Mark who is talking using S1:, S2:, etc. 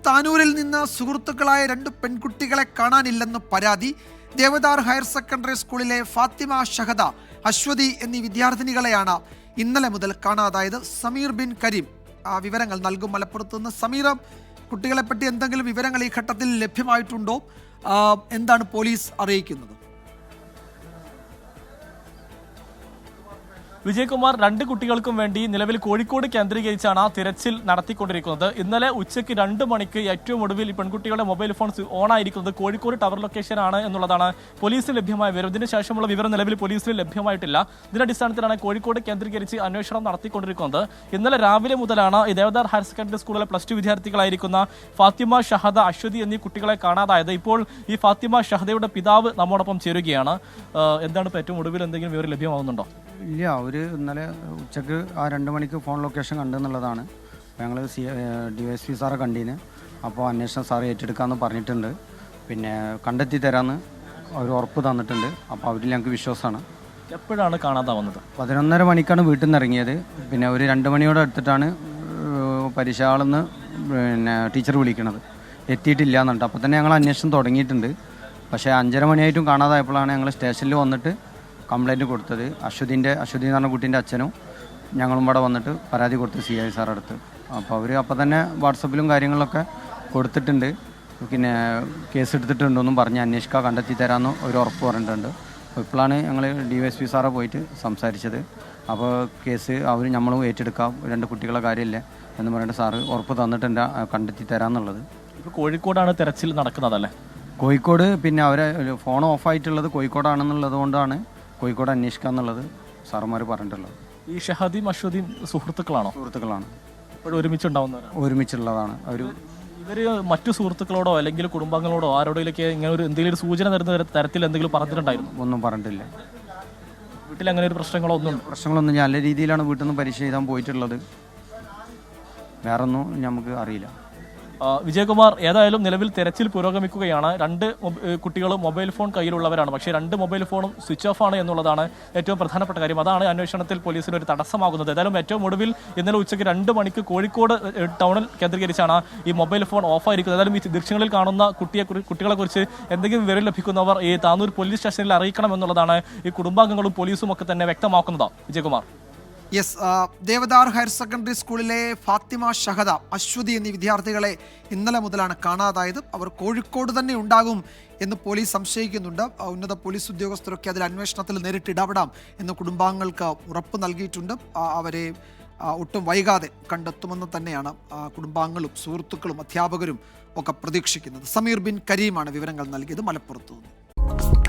S1: താനൂരിൽ നിന്ന് സുഹൃത്തുക്കളായ 2 പെൺകുട്ടികളെ കാണാനില്ലെന്ന് പരാതി. ദേവദാർ ഹയർ സെക്കൻഡറി സ്കൂളിലെ ഫാത്തിമ ഷഹദ, അശ്വതി എന്നീ വിദ്യാർത്ഥിനികളെയാണ് ഇന്നലെ മുതൽ കാണാതായത്. സമീർ ബിൻ കരീം വിവരങ്ങൾ നൽകും. മലപ്പുറത്ത് നിന്ന് സമീർ, കുട്ടികളെപ്പറ്റി എന്തെങ്കിലും വിവരങ്ങൾ ഈ ഘട്ടത്തിൽ ലഭ്യമായിട്ടുണ്ടോ? എന്താണ് പോലീസ് അറിയിക്കുന്നത്?
S2: വിജയകുമാർ, 2 കുട്ടികൾക്കും വേണ്ടി നിലവിൽ കോഴിക്കോട് കേന്ദ്രീകരിച്ചാണ് തിരച്ചിൽ നടത്തിക്കൊണ്ടിരിക്കുന്നത്. ഇന്നലെ ഉച്ചയ്ക്ക് 2 മണിക്ക് ഏറ്റവും ഒടുവിൽ ഈ പെൺകുട്ടികളുടെ മൊബൈൽ ഫോൺ ഓണായിരിക്കുന്നത് കോഴിക്കോട് ടവർ ലൊക്കേഷനാണ് എന്നുള്ളതാണ് പോലീസിന് ലഭ്യമായ വിവരം. ഇതിന് ശേഷമുള്ള വിവരം നിലവിൽ പോലീസിന് ലഭ്യമായിട്ടില്ല. ഇതിന്റെ അടിസ്ഥാനത്തിലാണ് കോഴിക്കോട് കേന്ദ്രീകരിച്ച് അന്വേഷണം നടത്തിക്കൊണ്ടിരിക്കുന്നത്. ഇന്നലെ രാവിലെ മുതലാണ് ഈ ദേവദാർ ഹയർ സെക്കൻഡറി സ്കൂളിലെ +2 വിദ്യാർത്ഥികളായിരിക്കുന്ന ഫാത്തിമ ഷഹദ, അശ്വതി എന്നീ കുട്ടികളെ കാണാതായത്. ഇപ്പോൾ ഈ ഫാത്തിമ ഷഹദയുടെ പിതാവ് നമ്മോടൊപ്പം ചേരുകയാണ്. എന്താണ് ഇപ്പോൾ ഏറ്റവും ഒടുവിൽ എന്തെങ്കിലും വിവരം ലഭ്യമാകുന്നുണ്ടോ?
S3: ഇല്ല, അവർ ഇന്നലെ ഉച്ചക്ക് 2 മണിക്ക് ഫോൺ ലൊക്കേഷൻ കണ്ടെന്നുള്ളതാണ്. ഞങ്ങൾ DSP സാറെ കണ്ടീന്. അപ്പോൾ അന്വേഷണം സാറ് ഏറ്റെടുക്കാമെന്ന് പറഞ്ഞിട്ടുണ്ട്. പിന്നെ കണ്ടെത്തി തരാമെന്ന് അവർ ഉറപ്പ് തന്നിട്ടുണ്ട്. അപ്പോൾ അവരിൽ ഞങ്ങൾക്ക് വിശ്വാസമാണ്.
S2: എപ്പോഴാണ് കാണാതാവുന്നത്?
S3: 11:30 മണിക്കാണ് വീട്ടിൽ നിന്ന് ഇറങ്ങിയത്. പിന്നെ ഒരു 2 മണിയോടെ അടുത്തിട്ടാണ് പരീക്ഷാളെന്ന് ടീച്ചർ വിളിക്കണത്. എത്തിയിട്ടില്ല എന്നുണ്ട്. അപ്പോൾ തന്നെ ഞങ്ങൾ അന്വേഷണം തുടങ്ങിയിട്ടുണ്ട്. പക്ഷേ 5:30 മണിയായിട്ടും കാണാതായപ്പോഴാണ് ഞങ്ങൾ സ്റ്റേഷനിൽ വന്നിട്ട് കംപ്ലൈൻറ്റ് കൊടുത്തത്. അശ്വതി എന്ന് പറഞ്ഞ കുട്ടീൻ്റെ അച്ഛനും ഞങ്ങളും ഇവിടെ വന്നിട്ട് പരാതി കൊടുത്ത് CI സാറുടെ അടുത്ത്. അപ്പോൾ അവർ അപ്പോൾ തന്നെ വാട്സപ്പിലും കാര്യങ്ങളിലൊക്കെ കൊടുത്തിട്ടുണ്ട്. പിന്നെ കേസ് എടുത്തിട്ടുണ്ടെന്നും പറഞ്ഞ് അന്വേഷിക്കുക, കണ്ടെത്തി തരാമെന്ന് ഒരു ഉറപ്പ് പറഞ്ഞിട്ടുണ്ട്. അപ്പോൾ ഇപ്പോഴാണ് ഞങ്ങൾ DSP സാറെ പോയിട്ട് സംസാരിച്ചത്. അപ്പോൾ കേസ് നമ്മളും ഏറ്റെടുക്കാം, 2 കുട്ടികളെ കാര്യമില്ല എന്ന് പറഞ്ഞിട്ട് സാറ് ഉറപ്പ് തന്നിട്ടുണ്ട് കണ്ടെത്തി തരാമെന്നുള്ളത്.
S2: ഇപ്പോൾ കോഴിക്കോടാണ് തെരച്ചിൽ നടക്കുന്നതല്ലേ?
S3: കോഴിക്കോട്, പിന്നെ അവരെ ഫോൺ ഓഫായിട്ടുള്ളത് കോഴിക്കോടാണെന്നുള്ളത് കൊണ്ടാണ് കോഴിക്കോട് അന്വേഷിക്കുക എന്നുള്ളത് സാറുമാർ പറഞ്ഞിട്ടുള്ളത്.
S2: ഈ ഷഹദയും അശ്വതിയും സുഹൃത്തുക്കളാണോ?
S3: സുഹൃത്തുക്കളാണ്.
S2: ഇപ്പോഴും
S3: ഒരുമിച്ചുള്ളതാണ്.
S2: ഇവര് മറ്റു സുഹൃത്തുക്കളോടോ അല്ലെങ്കിൽ കുടുംബാംഗങ്ങളോടോ ആരോടെയൊക്കെ ഇങ്ങനെ എന്തെങ്കിലും സൂചന തരുന്ന തരത്തിൽ എന്തെങ്കിലും പറഞ്ഞിട്ടുണ്ടായിരുന്നു?
S3: ഒന്നും പറഞ്ഞിട്ടില്ല.
S2: വീട്ടിൽ അങ്ങനെ ഒരു
S3: പ്രശ്നങ്ങളൊന്നും നല്ല രീതിയിലാണ് വീട്ടിൽ നിന്ന് പരീക്ഷ എഴുതാൻ പോയിട്ടുള്ളത്. വേറൊന്നും നമുക്ക് അറിയില്ല.
S2: വിജയകുമാർ, ഏതായാലും നിലവിൽ തെരച്ചിൽ പുരോഗമിക്കുകയാണ്. 2 കുട്ടികളും മൊബൈൽ ഫോൺ കയ്യിലുള്ളവരാണ്. പക്ഷേ 2 മൊബൈൽ ഫോണും സ്വിച്ച് ഓഫ് ആണ് എന്നുള്ളതാണ് ഏറ്റവും പ്രധാനപ്പെട്ട കാര്യം. അതാണ് അന്വേഷണത്തിൽ പോലീസിന് ഒരു തടസ്സമാകുന്നത്. ഏതായാലും ഏറ്റവും ഒടുവിൽ ഇന്നലെ ഉച്ചയ്ക്ക് 2 മണിക്ക് കോഴിക്കോട് ടൗണിൽ കേന്ദ്രീകരിച്ചാണ് ഈ മൊബൈൽ ഫോൺ ഓഫായിരിക്കുന്നത്. ഏതായാലും ഈ ദൃശ്യങ്ങളിൽ കാണുന്ന കുട്ടികളെക്കുറിച്ച് എന്തെങ്കിലും വിവരം ലഭിക്കുന്നവർ ഈ താനൂർ പോലീസ് സ്റ്റേഷനിൽ അറിയിക്കണം എന്നുള്ളതാണ് ഈ കുടുംബാംഗങ്ങളും പോലീസും ഒക്കെ തന്നെ വ്യക്തമാക്കുന്നത്. Vijayakumar.
S1: Yes, Devadar higher secondary സ്കൂളിലെ ഫാത്തിമ ഷഹദ, അശ്വതി എന്നീ വിദ്യാർത്ഥികളെ ഇന്നലെ മുതലാണ് കാണാതായത്. അവർ കോഴിക്കോട് തന്നെ ഉണ്ടാകും എന്ന് പോലീസ് സംശയിക്കുന്നുണ്ട്. ഉന്നത പോലീസ് ഉദ്യോഗസ്ഥരൊക്കെ അതിൽ അന്വേഷണത്തിൽ നേരിട്ട് ഇടപെടാം എന്ന് കുടുംബാംഗങ്ങൾക്ക് ഉറപ്പ് നൽകിയിട്ടുണ്ട്. അവരെ ഒട്ടും വൈകാതെ കണ്ടെത്തുമെന്ന് തന്നെയാണ് കുടുംബാംഗങ്ങളും സുഹൃത്തുക്കളും അധ്യാപകരും ഒക്കെ പ്രതീക്ഷിക്കുന്നത്. സമീർ ബിൻ കരീമാണ് വിവരങ്ങൾ നൽകിയത് മലപ്പുറത്ത് നിന്ന്.